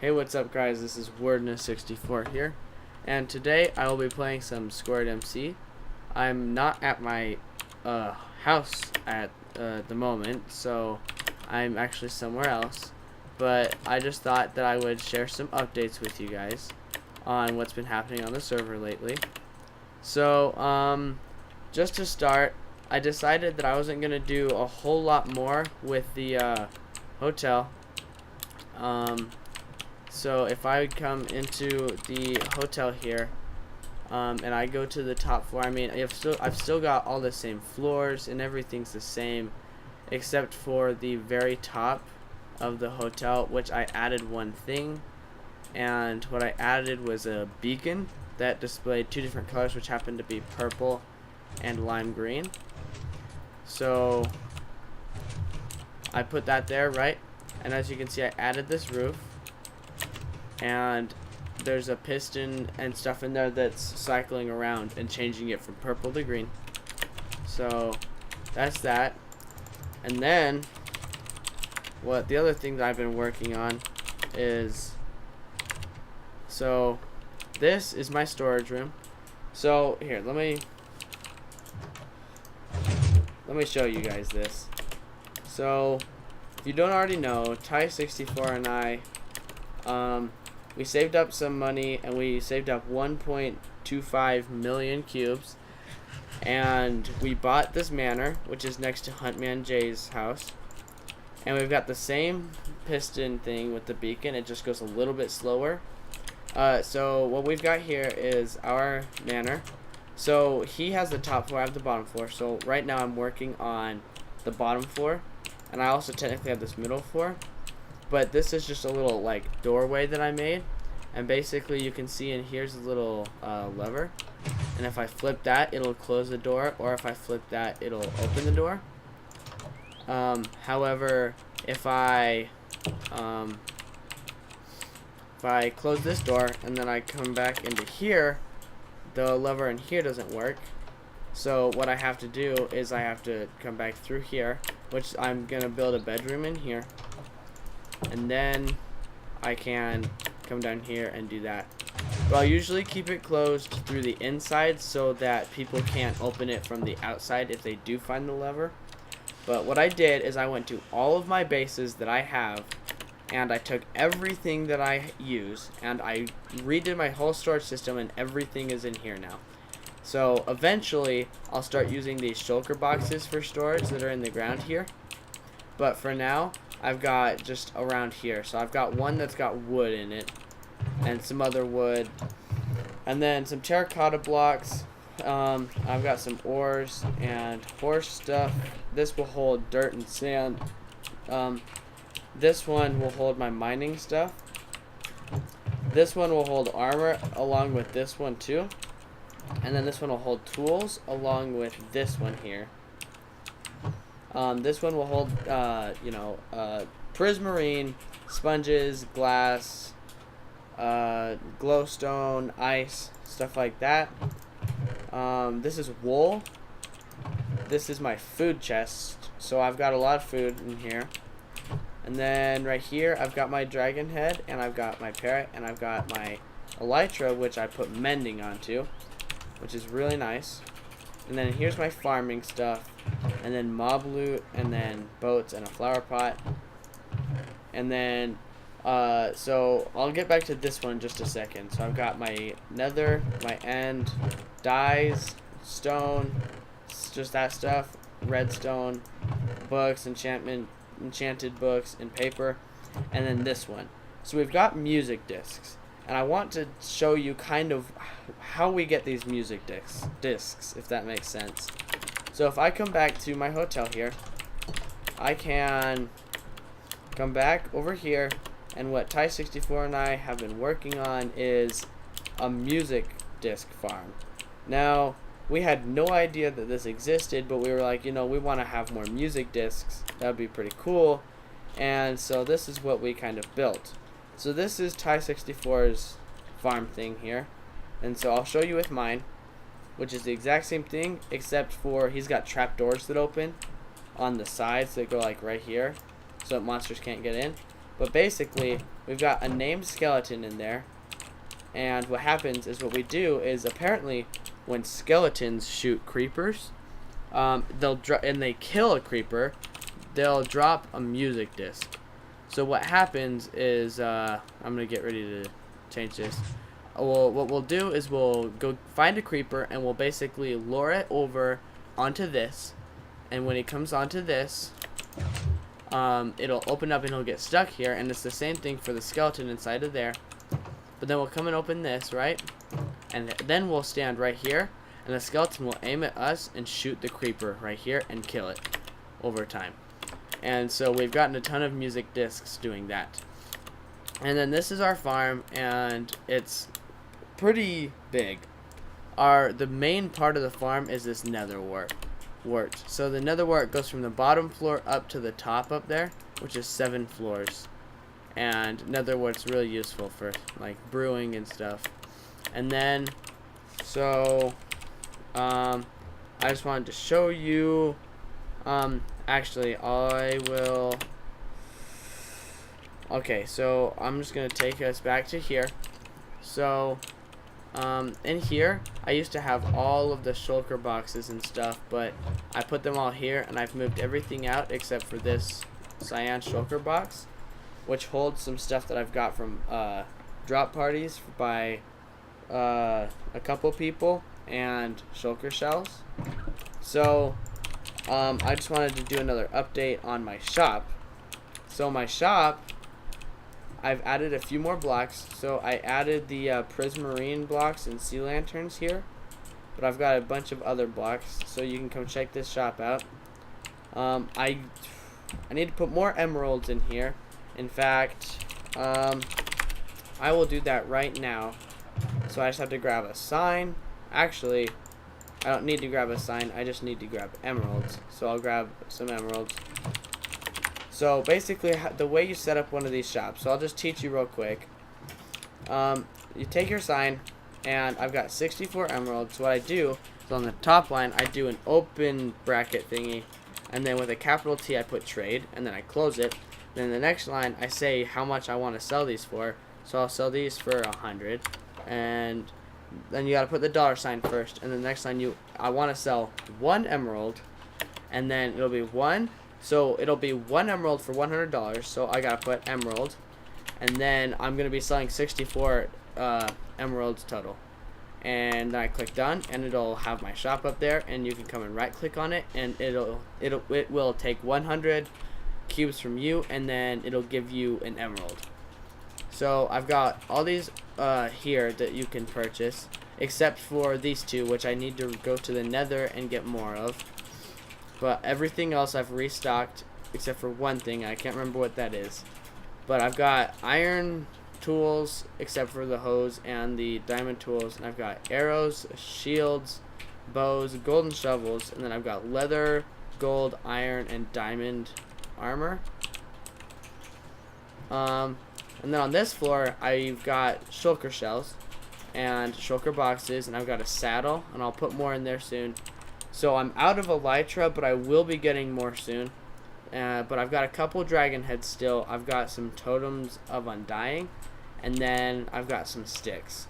Hey, what's up guys, this is Wordness64 here, and today I will be playing some Squared MC. I'm not at my house at the moment, so I'm actually somewhere else, but I just thought that I would share some updates with you guys on what's been happening on the server lately. So, just to start, I decided that I wasn't going to do a whole lot more with the hotel. So if I come into the hotel here, and I go to the top floor, I mean, I've still got all the same floors and everything's the same, except for the very top of the hotel, which I added one thing, and what I added was a beacon that displayed two different colors, which happened to be purple and lime green. So I put that there, right? And as you can see, I added this roof. And there's a piston and stuff in there that's cycling around and changing it from purple to green. So that's that. And then what the other thing that I've been working on is, so this is my storage room. So here, let me show you guys this. So if you don't already know, Ty64 and I we saved up some money, and we saved up 1.25 million cubes, and we bought this manor, which is next to Huntman Jay's house, and we've got the same piston thing with the beacon. It just goes a little bit slower. So what we've got here is our manor. So he has the top floor, I have the bottom floor. So right now I'm working on the bottom floor, and I also technically have this middle floor. But this is just a little like doorway that I made, and basically you can see in here's a little lever, and if I flip that, it'll close the door, or if I flip that, it'll open the door. However, if I close this door and then I come back into here, the lever in here doesn't work. So what I have to do is I have to come back through here, which I'm gonna build a bedroom in here. And then I can come down here and do that. But I'll usually keep it closed through the inside so that people can't open it from the outside if they do find the lever. But what I did is I went to all of my bases that I have, and I took everything that I use, and I redid my whole storage system, and everything is in here now. So eventually I'll start using these shulker boxes for storage that are in the ground here. But for now, I've got just around here. So I've got one that's got wood in it, and some other wood, and then some terracotta blocks. I've got some ores and horse stuff. This will hold dirt and sand. This one will hold my mining stuff. This one will hold armor along with this one too. And then this one will hold tools along with this one here. This one will hold, prismarine, sponges, glass, glowstone, ice, stuff like that. This is wool. This is my food chest, so I've got a lot of food in here. And then right here, I've got my dragon head, and I've got my parrot, and I've got my elytra, which I put mending onto, which is really nice. And then here's my farming stuff, and then mob loot, and then boats and a flower pot. And then, so I'll get back to this one in just a second. So I've got my nether, my end, dyes, stone, just that stuff, redstone, books, enchanted books, and paper, and then this one. So we've got music discs. And I want to show you kind of how we get these music discs, if that makes sense. So if I come back to my hotel here, I can come back over here, and what Ty64 and I have been working on is a music disc farm. Now, we had no idea that this existed, but we were like, we want to have more music discs. That would be pretty cool. And so this is what we kind of built. So this is Ty64's farm thing here, and so I'll show you with mine, which is the exact same thing, except for he's got trapdoors that open on the sides that go like right here, so that monsters can't get in. But basically, we've got a named skeleton in there. And what happens is what we do is apparently when skeletons shoot creepers, and they kill a creeper, they'll drop a music disc. So what happens is, I'm gonna get ready to change this. What we'll do is we'll go find a creeper and we'll basically lure it over onto this. And when it comes onto this, it'll open up and it'll get stuck here. And it's the same thing for the skeleton inside of there. But then we'll come and open this, right? And then we'll stand right here. And the skeleton will aim at us and shoot the creeper right here and kill it over time. And so we've gotten a ton of music discs doing that. And then this is our farm, and it's pretty big. The main part of the farm is this nether wart. So the nether wart goes from the bottom floor up to the top up there, which is 7 floors. And nether wart's really useful for like brewing and stuff. And then, so I just wanted to show you. Actually, I will. Okay, so I'm just gonna take us back to here. So, in here, I used to have all of the shulker boxes and stuff, but I put them all here, and I've moved everything out except for this cyan shulker box, which holds some stuff that I've got from drop parties by a couple people and shulker shells. So, I just wanted to do another update on my shop. So my shop, I've added a few more blocks. So I added the prismarine blocks and sea lanterns here, but I've got a bunch of other blocks, so you can come check this shop out. I need to put more emeralds in here. In fact, I will do that right now. So I just have to grab a sign. Actually, I don't need to grab a sign, I just need to grab emeralds. So I'll grab some emeralds. So basically, the way you set up one of these shops, so I'll just teach you real quick. You take your sign, and I've got 64 emeralds. So what I do is on the top line, I do an open bracket thingy, and then with a capital T, I put trade, and then I close it. Then the next line, I say how much I want to sell these for. So I'll sell these for 100, and then you gotta put the dollar sign first, and the next line I want to sell 1 emerald, and then it'll be 1. So it'll be 1 emerald for $100. So I gotta put emerald, and then I'm gonna be selling 64 emeralds total. And then I click done, and it'll have my shop up there, and you can come and right click on it, and it will take 100 cubes from you, and then it'll give you an emerald. So I've got all these here that you can purchase, except for these 2, which I need to go to the nether and get more of. But everything else I've restocked, except for one thing. I can't remember what that is. But I've got iron tools, except for the hose and the diamond tools. And I've got arrows, shields, bows, golden shovels. And then I've got leather, gold, iron, and diamond armor. And then on this floor, I've got shulker shells and shulker boxes. And I've got a saddle. And I'll put more in there soon. So I'm out of elytra, but I will be getting more soon. But I've got a couple dragon heads still. I've got some totems of undying, and then I've got some sticks.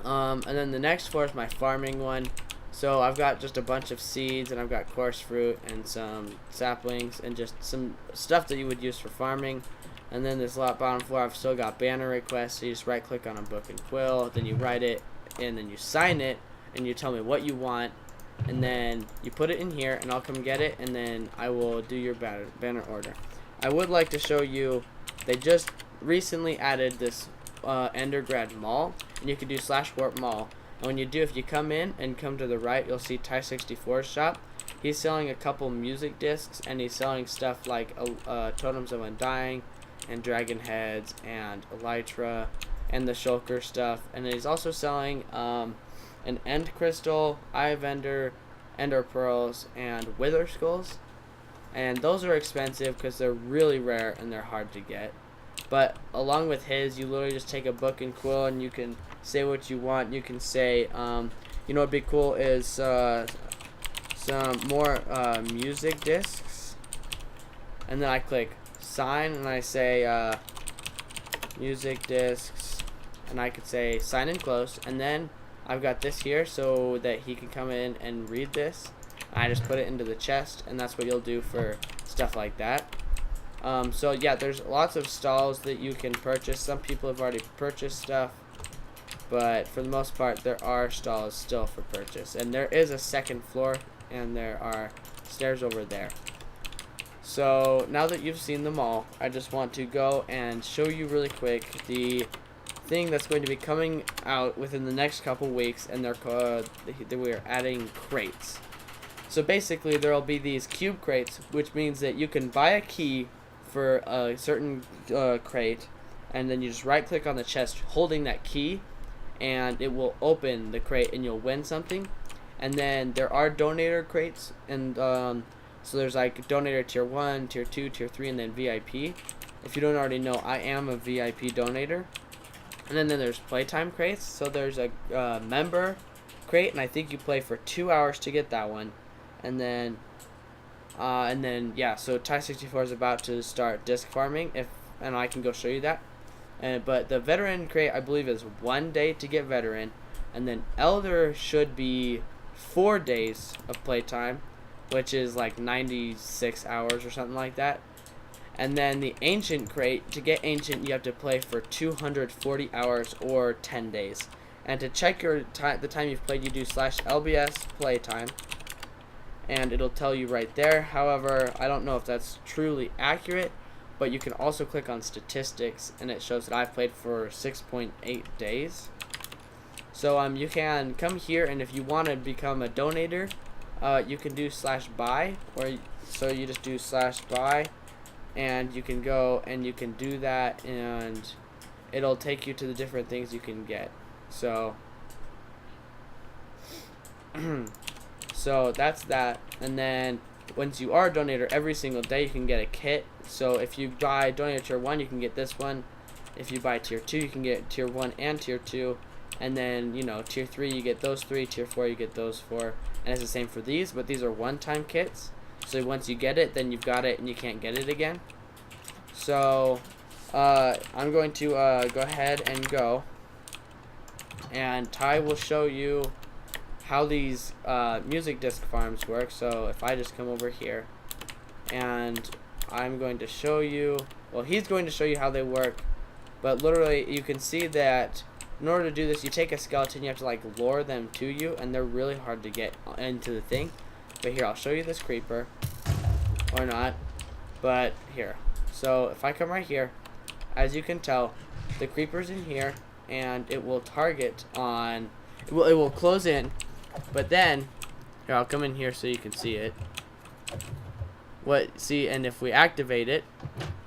And then the next floor is my farming one. So I've got just a bunch of seeds, and I've got coarse fruit and some saplings and just some stuff that you would use for farming. And then this bottom floor, I've still got banner requests. So you just right click on a book and quill, then you write it, and then you sign it, and you tell me what you want. And then you put it in here, and I'll come get it, and then I will do your banner order. I would like to show you, they just recently added this Endergrad Mall, and you can do /warp mall. And when you do, if you come in and come to the right, you'll see Ty64's shop. He's selling a couple music discs, and he's selling stuff like Totems of Undying, and Dragon Heads, and Elytra, and the Shulker stuff. And he's also selling an End Crystal, Eye of Ender, Ender Pearls, and Wither Skulls. And those are expensive because they're really rare and they're hard to get. But along with his, you literally just take a book and quill, and you can say what you want. You can say, you know what'd be cool is some more music discs. And then I click sign and I say music discs, and I could say sign in close, and then I've got this here so that he can come in and read this. I just put it into the chest, and that's what you'll do for stuff like that. So yeah, there's lots of stalls that you can purchase. Some people have already purchased stuff, but for the most part there are stalls still for purchase, and there is a second floor and there are stairs over there. So now that you've seen them all, I just want to go and show you really quick the thing that's going to be coming out within the next couple weeks, and they're called, we're adding crates. So basically there will be these cube crates, which means that you can buy a key for a certain crate, and then you just right click on the chest holding that key, and it will open the crate and you'll win something. And then there are donator crates, and so there's like donator tier 1, tier 2, tier 3, and then VIP. If you don't already know, I am a VIP donator. And then there's playtime crates. So there's a member crate, and I think you play for 2 hours to get that one. And then yeah, so Ty64 is about to start disc farming, and I can go show you that. But the veteran crate, I believe, is 1 day to get veteran, and then elder should be 4 days of playtime, which is like 96 hours or something like that. And then the ancient crate, to get ancient, you have to play for 240 hours or 10 days. And to check your the time you've played, you do /LBS playtime, and it'll tell you right there. However, I don't know if that's truly accurate, but you can also click on statistics, and it shows that I've played for 6.8 days. So you can come here, and if you want to become a donator, you can do /buy, or so you just do /buy, and you can go and you can do that, and it'll take you to the different things you can get. So so that's that. And then once you are a donator, every single day you can get a kit. So if you buy donator tier 1, you can get this one. If you buy tier 2, you can get tier 1 and tier 2. And then, you know, tier 3, you get those 3. Tier 4, you get those 4. And it's the same for these, but these are one-time kits. So once you get it, then you've got it and you can't get it again. So I'm going to go ahead and go. And Ty will show you how these music disc farms work. So if I just come over here, and I'm going to show you, well, he's going to show you how they work, but literally you can see that in order to do this, you take a skeleton, you have to like lure them to you, and they're really hard to get into the thing. But here, I'll show you this creeper, or not, but here. So if I come right here, as you can tell, the creeper's in here, and it will target on, it will close in, but then, here, I'll come in here so you can see it. And if we activate it,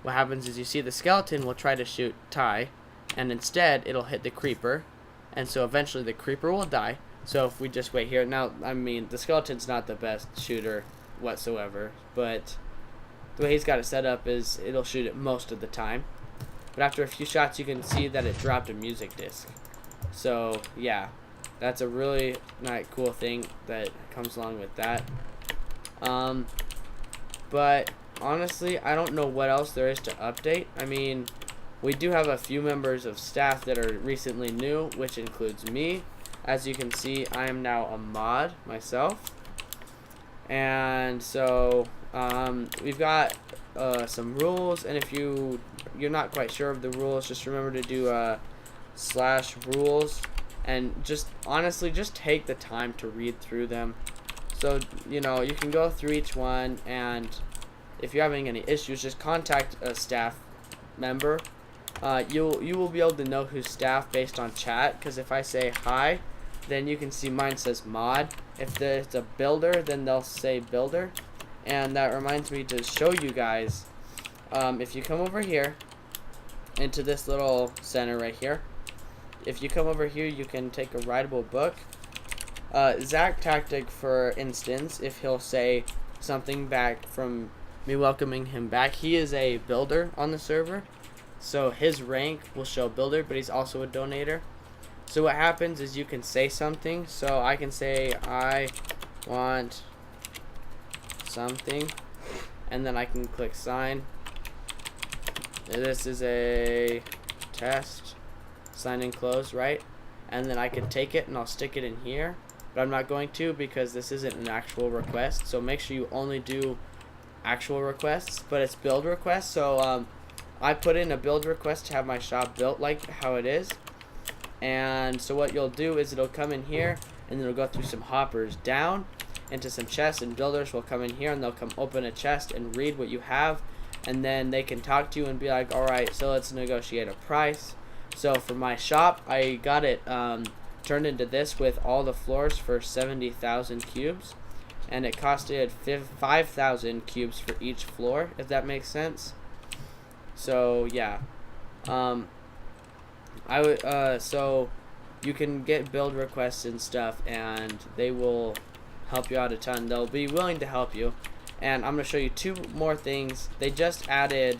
what happens is you see the skeleton will try to shoot Ty, and instead it'll hit the creeper, and so eventually the creeper will die. So if we just wait here, now, I mean, the skeleton's not the best shooter whatsoever, but the way he's got it set up is it'll shoot it most of the time. But after a few shots, you can see that it dropped a music disc. So yeah, that's a really nice, cool thing that comes along with that. But honestly, I don't know what else there is to update. I mean, we do have a few members of staff that are recently new, which includes me. As you can see, I am now a mod myself. And so we've got some rules, and if you're not quite sure of the rules, just remember to do /rules, and just honestly just take the time to read through them. So, you know, you can go through each one, and if you're having any issues, just contact a staff member. You will be able to know who's staff based on chat, because if I say hi, then you can see mine says mod. If it's a builder, then they'll say builder. And that reminds me to show you guys, if you come over here into this little center right here, if you come over here, you can take a writable book. Zach Tactic, for instance, if he'll say something back from me welcoming him back, he is a builder on the server, so his rank will show builder, but he's also a donator. So what happens is you can say something, so I can say I want something, and then I can click sign, This is a test. Sign in close, right? And then I can take it and I'll stick it in here. But I'm not going to because this isn't an actual request. So make sure you only do actual requests. But it's build requests. So I put in a build request to have my shop built like how it is. And so what you'll do is it'll come in here and it'll go through some hoppers down into some chests, and builders will come in here and they'll come open a chest and read what you have, and then they can talk to you and be like, alright, so let's negotiate a price. So for my shop, I got it turned into this with all the floors for 70,000 cubes, and it costed 5,000 cubes for each floor, if that makes sense. So yeah, so you can get build requests and stuff, and they will help you out a ton. They'll be willing to help you. And I'm going to show you two more things. They just added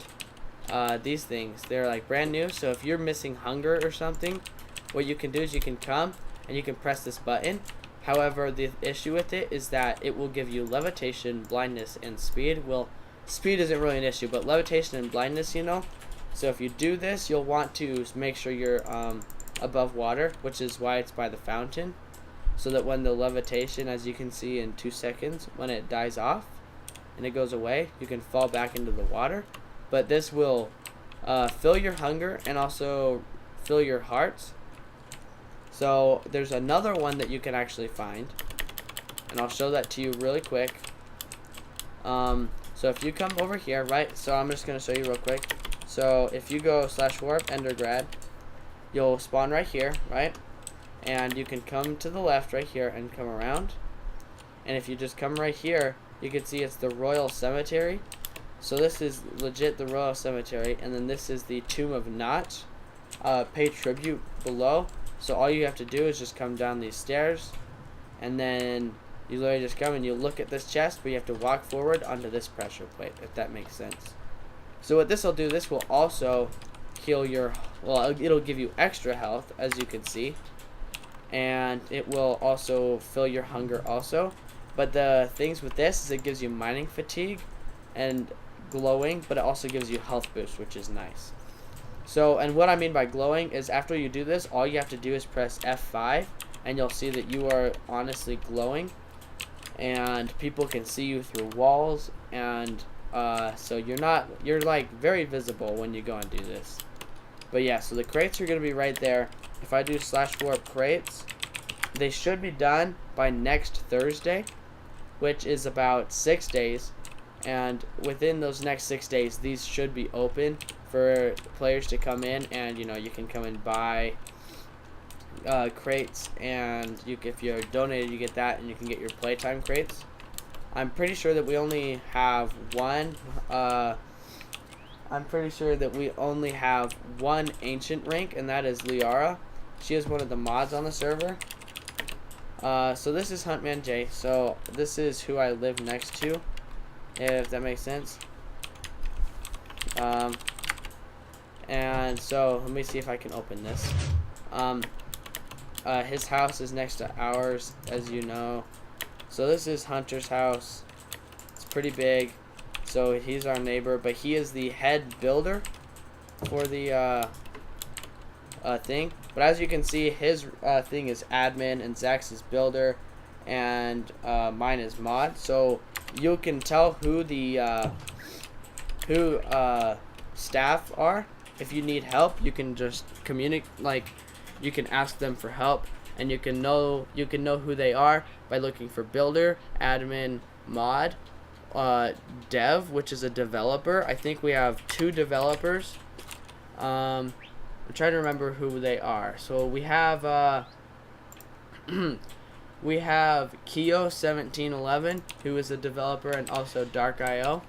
these things. They're like brand new. So if you're missing hunger or something, what you can do is you can come and you can press this button. However, the issue with it is that it will give you levitation, blindness, and speed. Well, speed isn't really an issue, but levitation and blindness, you know. So if you do this, you'll want to make sure you're above water, which is why it's by the fountain. So that when the levitation, as you can see in 2 seconds, when it dies off and it goes away, you can fall back into the water. But this will fill your hunger and also fill your hearts. So there's another one that you can actually find, and I'll show that to you really quick. So if you come over here, right, so I'm just going to show you real quick. So if you go /warp endergrad, you'll spawn right here, right? And you can come to the left right here and come around. And if you just come right here, you can see it's the Royal Cemetery. So this is legit the Royal Cemetery. And then this is the Tomb of Notch. Pay tribute below. So all you have to do is just come down these stairs. And then you literally just come and you look at this chest. But you have to walk forward onto this pressure plate, if that makes sense. So what this will do, this will also heal your, well, it'll give you extra health, as you can see. And it will also fill your hunger also. But the things with this is it gives you mining fatigue and glowing, but it also gives you health boost, which is nice. So, and what I mean by glowing is after you do this, all you have to do is press F5 and you'll see that you are honestly glowing, and people can see you through walls, and so you're like very visible when you go and do this. But yeah, so the crates are going to be right there. If I do /warp crates, they should be done by next Thursday, which is about 6 days. And within those next 6 days, these should be open for players to come in, and you know, you can come and buy crates, and if you're donated, you get that, and you can get your playtime crates. I'm pretty sure that we only have one. I'm pretty sure that we only have one ancient rank, and that is Liara. She is one of the mods on the server. So this is Huntman J. So this is who I live next to, if that makes sense. And so let me see if I can open this. His house is next to ours, as you know. So this is Hunter's house. It's pretty big. So he's our neighbor, but he is the head builder for the thing. But as you can see, his thing is admin, and Zach's is builder, and mine is mod. So you can tell who the staff are. If you need help, you can just communicate. Like, you can ask them for help, and you can know who they are by looking for builder, admin, mod, dev, which is a developer. I think we have 2 developers. I'm trying to remember who they are. So we have we have Keo1711, who is a developer, and also Dark.io,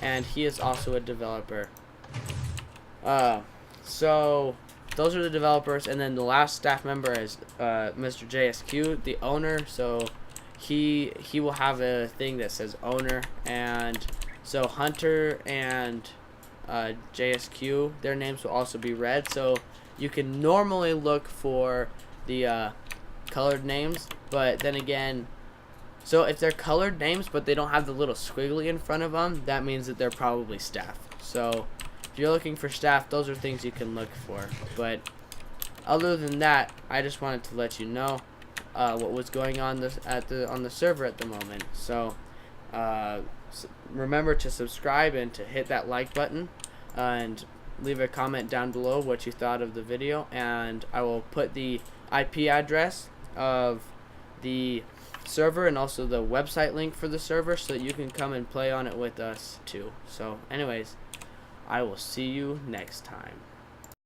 and he is also a developer. So those are the developers, and then the last staff member is Mr. JSQ, the owner. So he will have a thing that says owner, and so Hunter and JSQ, their names will also be red. So you can normally look for the colored names, but then again, so if they're colored names but they don't have the little squiggly in front of them, that means that they're probably staff. So if you're looking for staff, those are things you can look for. But other than that, I just wanted to let you know what was going on on the server at the moment. So remember to subscribe and to hit that like button, and leave a comment down below what you thought of the video, and I will put the IP address of the server and also the website link for the server so that you can come and play on it with us too. So anyways, I will see you next time.